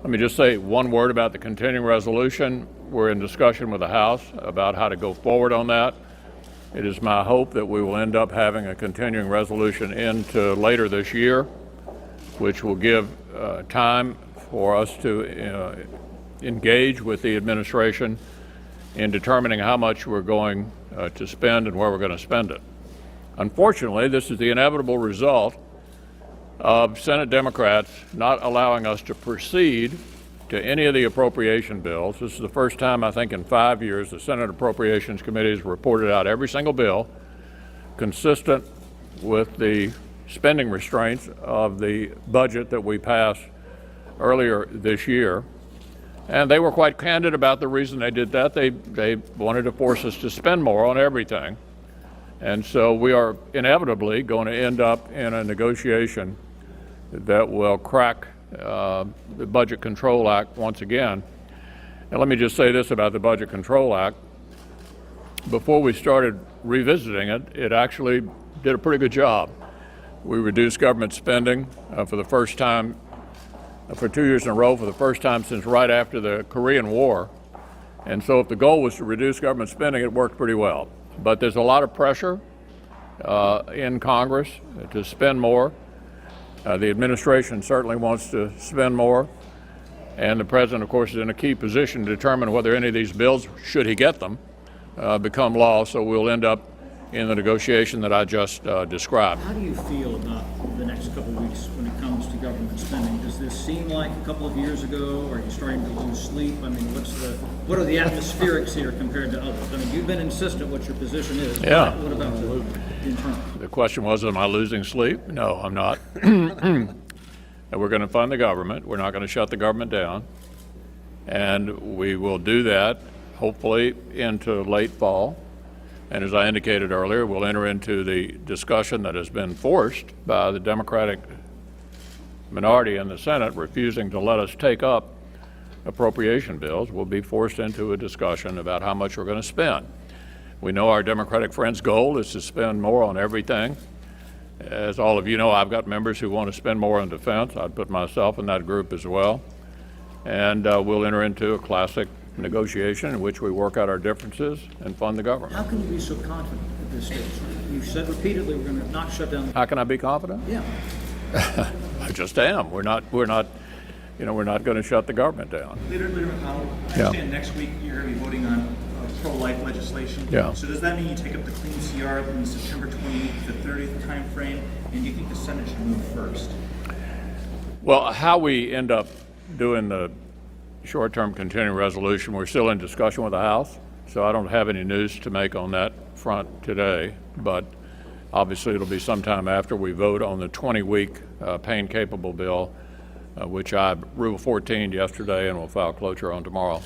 Let me just say one word about the continuing resolution. We're in discussion with the House about how to go forward on that. It is my hope that we will end up having a continuing resolution into later this year, which will give time for us to engage with the administration in determining how much we're going to spend and where we're going to spend it. Unfortunately, this is the inevitable result of Senate Democrats not allowing us to proceed to any of the appropriation bills. This is the first time, I think, in 5 years the Senate Appropriations Committee has reported out every single bill consistent with the spending restraints of the budget that we passed earlier this year. And they were quite candid about the reason they did that. They wanted to force us to spend more on everything. And so we are inevitably going to end up in a negotiation that will crack the Budget Control Act once again. And let me just say this about the Budget Control Act. Before we started revisiting it, it actually did a pretty good job. We reduced government spending for the first time, for 2 years in a row, for the first time since right after the Korean War. And so if the goal was to reduce government spending, it worked pretty well. But there's a lot of pressure in Congress to spend more. The administration certainly wants to spend more. And the president, of course, is in a key position to determine whether any of these bills, should he get them, become law. So we'll end up in the negotiation that I just described. How do you feel about the next couple of weeks when it comes to government spending? Does this seem like a couple of years ago? Are you starting to lose sleep? I mean, what are the atmospherics here compared to others? I mean, you've been insistent what your position is. Yeah. What about the internal? The question was, am I losing sleep? No, I'm not. And we're going to fund the government. We're not going to shut the government down. And we will do that, hopefully, into late fall. And as I indicated earlier, we'll enter into the discussion that has been forced by the Democratic minority in the Senate refusing to let us take up appropriation bills. We'll be forced into a discussion about how much we're going to spend. We know our Democratic friends' goal is to spend more on everything. As all of you know, I've got members who want to spend more on defense. I'd put myself in that group as well. And we'll enter into a classic negotiation in which we work out our differences and fund the government. How can you be so confident at this stage? You've said repeatedly we're going to not shut down. How can I be confident? Yeah. I just am. We're not going to shut the government down. Leader McConnell, I understand next week you're going to be voting on pro-life legislation. Yeah. So does that mean you take up the clean CR in the September 28th to 30th time frame? And do you think the Senate should move first? Well, how we end up doing the short-term continuing resolution, we're still in discussion with the House, so I don't have any news to make on that front today, but obviously it'll be sometime after we vote on the 20-week pain-capable bill, which I Rule 14'd yesterday and will file cloture on tomorrow.